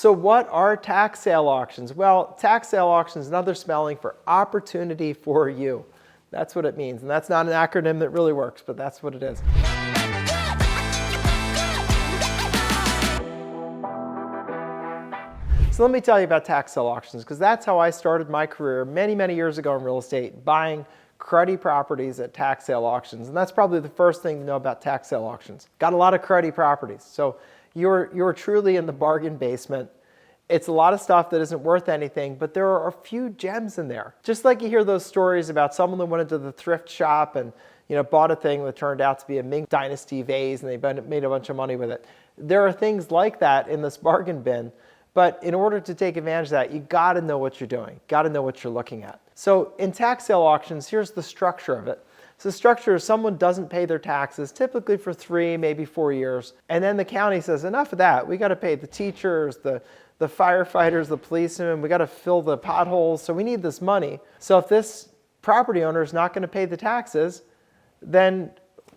So what are tax sale auctions? Well, tax sale auction is another spelling for opportunity for you. That's what it means. And that's not an acronym that really works, but that's what it is. So let me tell you about tax sale auctions, because that's how I started my career many, many years ago in real estate, buying cruddy properties at tax sale auctions. And that's probably the first thing to know about tax sale auctions. Got a lot of cruddy properties. So you're truly in the bargain basement. It's a lot of stuff that isn't worth anything, but there are a few gems in there. Just like you hear those stories about someone that went into the thrift shop and bought a thing that turned out to be a Ming Dynasty vase and they made a bunch of money with it. There are things like that in this bargain bin, but in order to take advantage of that, you gotta know what you're doing, gotta know what you're looking at. So in tax sale auctions, here's the structure of it. So the structure is someone doesn't pay their taxes, typically for 3, maybe 4 years, and then the county says, enough of that, we gotta pay the teachers, the firefighters, the policemen, we got to fill the potholes, so we need this money. So if this property owner is not going to pay the taxes, then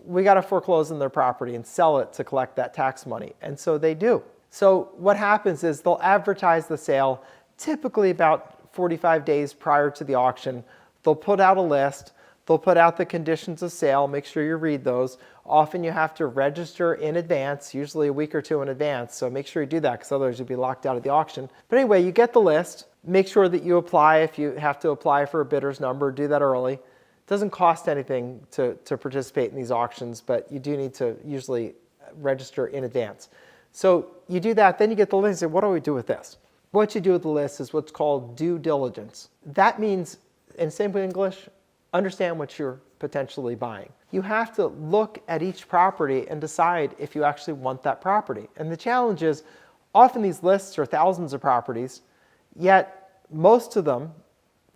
we got to foreclose on their property and sell it to collect that tax money. And so they do. So what happens is they'll advertise the sale typically about 45 days prior to the auction. They'll put out a list. They'll put out the conditions of sale. Make sure you read those. Often you have to register in advance, usually a week or 2 in advance. So make sure you do that, because otherwise you'll be locked out of the auction. But anyway, you get the list. Make sure that you apply. If you have to apply for a bidder's number, do that early. It doesn't cost anything to participate in these auctions, but you do need to usually register in advance. So you do that, then you get the list and say, what do we do with this? What you do with the list is what's called due diligence. That means, in simple English, understand what you're potentially buying. You have to look at each property and decide if you actually want that property. And the challenge is, often these lists are thousands of properties, yet most of them,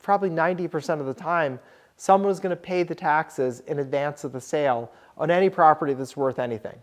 probably 90% of the time, someone is going to pay the taxes in advance of the sale on any property that's worth anything,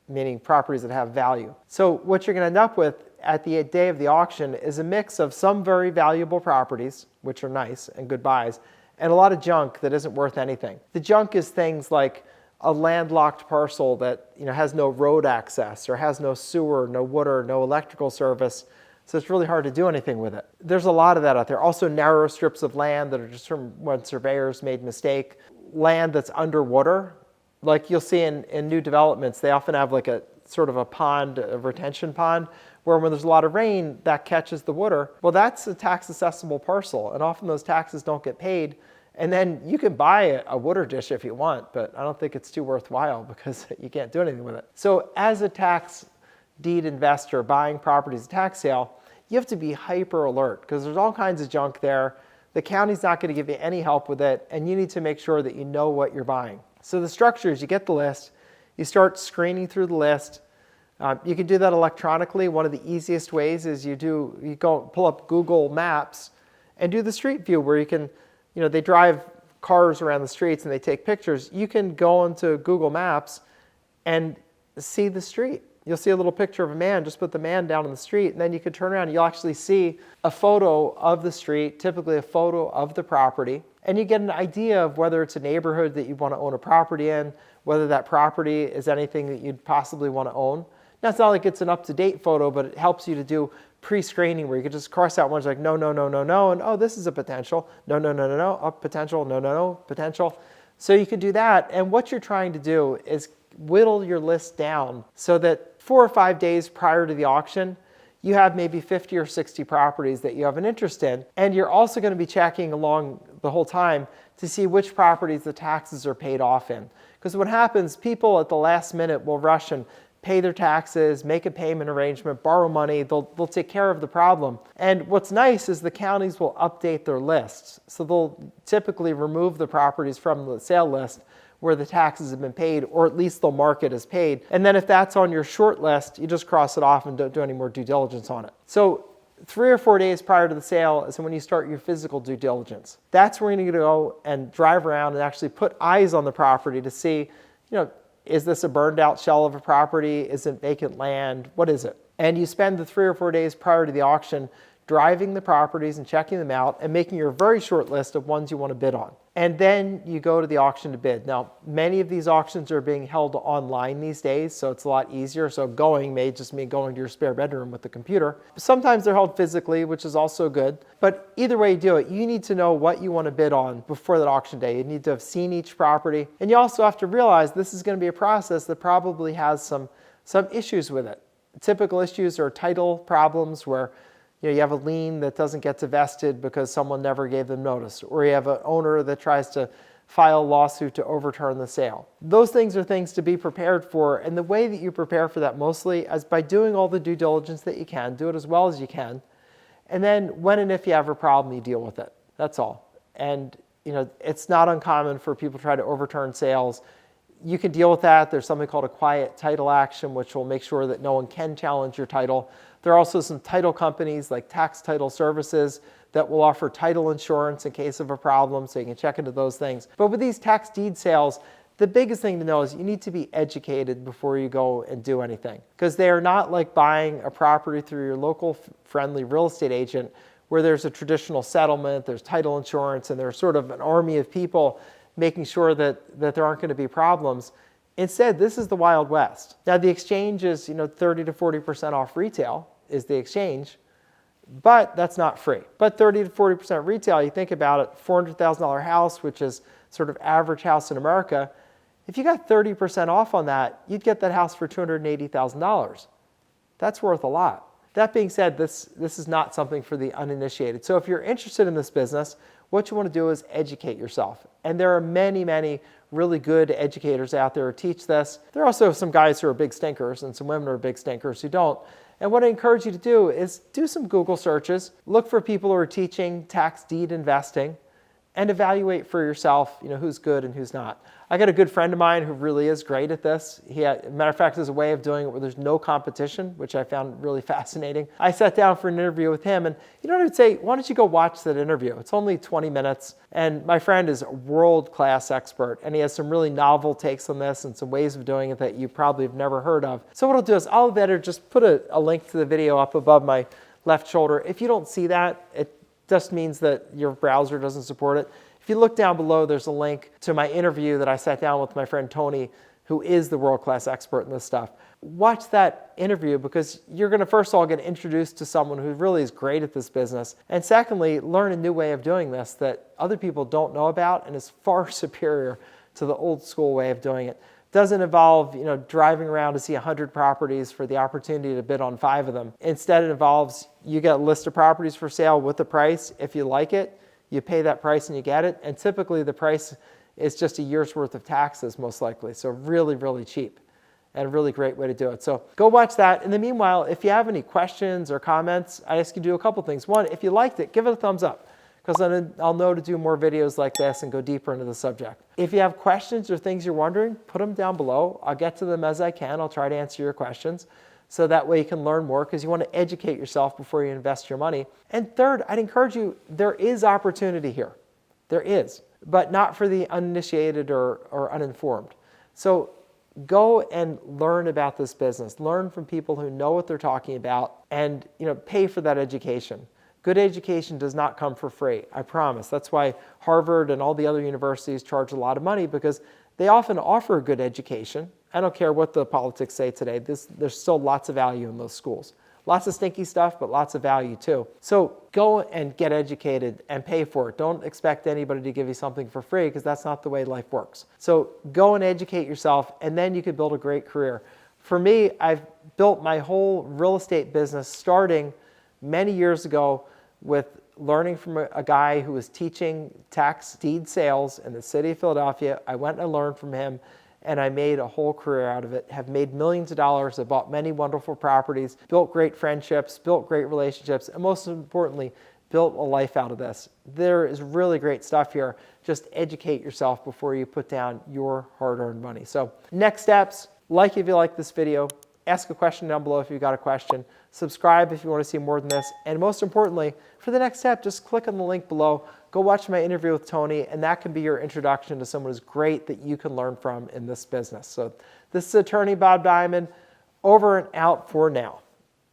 meaning properties that have value. So what you're going to end up with at the day of the auction is a mix of some very valuable properties, which are nice and good buys, and a lot of junk that isn't worth anything. The junk is things like a landlocked parcel that has no road access or has no sewer, no water, no electrical service, so it's really hard to do anything with it. There's a lot of that out there. Also narrow strips of land that are just from when surveyors made a mistake. Land that's underwater, like you'll see in new developments, they often have like a sort of a pond, a retention pond, where when there's a lot of rain, that catches the water. Well, that's a tax assessable parcel, and often those taxes don't get paid. And then you can buy a water dish if you want, but I don't think it's too worthwhile because you can't do anything with it. So as a tax deed investor buying properties at tax sale, you have to be hyper alert because there's all kinds of junk there. The county's not going to give you any help with it, and you need to make sure that you know what you're buying. So the structure is you get the list, you start screening through the list. You can do that electronically. One of the easiest ways is you go pull up Google Maps and do the street view where you can, they drive cars around the streets and they take pictures. You can go into Google Maps and see the street. You'll see a little picture of a man, just put the man down on the street, and then you can turn around and you'll actually see a photo of the street, typically a photo of the property, and you get an idea of whether it's a neighborhood that you want to own a property in, whether that property is anything that you'd possibly want to own. Now, it's not like it's an up-to-date photo, but it helps you to do pre-screening where you can just cross out ones like no, no, no, no, no, and oh, this is a potential, no, no, no, no, no, oh, potential, no, no, no, potential. So you can do that, and what you're trying to do is whittle your list down so that 4 or 5 days prior to the auction, you have maybe 50 or 60 properties that you have an interest in, and you're also going to be checking along the whole time to see which properties the taxes are paid off in. Because what happens, people at the last minute will rush and pay their taxes, make a payment arrangement, borrow money, they'll take care of the problem. And what's nice is the counties will update their lists. So they'll typically remove the properties from the sale list where the taxes have been paid, or at least they'll mark it as paid. And then if that's on your short list, you just cross it off and don't do any more due diligence on it. So 3 or 4 days prior to the sale is when you start your physical due diligence. That's where you're going to go and drive around and actually put eyes on the property to see, is this a burned out shell of a property? Is it vacant land? What is it? And you spend the 3 or 4 days prior to the auction driving the properties and checking them out and making your very short list of ones you want to bid on. And then you go to the auction to bid. Now, many of these auctions are being held online these days, so it's a lot easier. So going may just mean going to your spare bedroom with the computer. Sometimes they're held physically, which is also good. But either way you do it, you need to know what you want to bid on before that auction day. You need to have seen each property. And you also have to realize this is going to be a process that probably has some issues with it. Typical issues are title problems where you have a lien that doesn't get divested because someone never gave them notice, or you have an owner that tries to file a lawsuit to overturn the sale. Those things are things to be prepared for, and the way that you prepare for that mostly is by doing all the due diligence that you can, do it as well as you can, and then when and if you have a problem, you deal with it. That's all. And it's not uncommon for people to try to overturn sales. You can deal with that. There's something called a quiet title action, which will make sure that no one can challenge your title. There are also some title companies like Tax Title Services that will offer title insurance in case of a problem, so you can check into those things. But with these tax deed sales, the biggest thing to know is you need to be educated before you go and do anything, because they are not like buying a property through your local friendly real estate agent where there's a traditional settlement, there's title insurance, and there's sort of an army of people making sure that there aren't going to be problems. Instead, this is the Wild West. Now, the exchange is 30 to 40% off retail is the exchange, but that's not free. But 30 to 40% retail, you think about it, $400,000 house, which is sort of average house in America. If you got 30% off on that, you'd get that house for $280,000. That's worth a lot. That being said, this is not something for the uninitiated. So if you're interested in this business, what you want to do is educate yourself. And there are many, many really good educators out there who teach this. There are also some guys who are big stinkers and some women who are big stinkers who don't. And what I encourage you to do is do some Google searches, look for people who are teaching tax deed investing, and evaluate for yourself, who's good and who's not. I got a good friend of mine who really is great at this. Matter of fact, there's a way of doing it where there's no competition, which I found really fascinating. I sat down for an interview with him, and what I'd say, why don't you go watch that interview? It's only 20 minutes, and my friend is a world-class expert, and he has some really novel takes on this and some ways of doing it that you probably have never heard of. So what I'll do is I'll better just put a link to the video up above my left shoulder. If you don't see that, it just means that your browser doesn't support it. If you look down below, there's a link to my interview that I sat down with my friend Tony, who is the world-class expert in this stuff. Watch that interview because you're going to first of all get introduced to someone who really is great at this business. And secondly, learn a new way of doing this that other people don't know about and is far superior to the old school way of doing it. Doesn't involve driving around to see 100 properties for the opportunity to bid on 5 of them. Instead, it involves you get a list of properties for sale with the price. If you like it, you pay that price and you get it. And typically the price is just a year's worth of taxes, most likely. So really, really cheap and a really great way to do it. So go watch that. In the meanwhile, if you have any questions or comments, I ask you to do a couple things. One, if you liked it, give it a thumbs up, because then I'll know to do more videos like this and go deeper into the subject. If you have questions or things you're wondering, put them down below. I'll get to them as I can. I'll try to answer your questions. So that way you can learn more, because you want to educate yourself before you invest your money. And third, I'd encourage you, there is opportunity here. There is, but not for the uninitiated or uninformed. So go and learn about this business. Learn from people who know what they're talking about, and pay for that education. Good education does not come for free, I promise. That's why Harvard and all the other universities charge a lot of money, because they often offer good education. I don't care what the politics say today. There's still lots of value in those schools. Lots of stinky stuff, but lots of value too. So go and get educated and pay for it. Don't expect anybody to give you something for free, because that's not the way life works. So go and educate yourself, and then you could build a great career. For me, I've built my whole real estate business starting many years ago with learning from a guy who was teaching tax deed sales in the city of Philadelphia. I went and learned from him, and I made a whole career out of it, have made millions of dollars, I bought many wonderful properties, built great friendships, built great relationships, and most importantly, built a life out of this. There is really great stuff here. Just educate yourself before you put down your hard-earned money. So next steps, like if you like this video, ask a question down below if you've got a question, subscribe if you want to see more than this, and most importantly, for the next step, just click on the link below, go watch my interview with Tony, and that can be your introduction to someone who's great that you can learn from in this business. So this is Attorney Bob Diamond, over and out for now.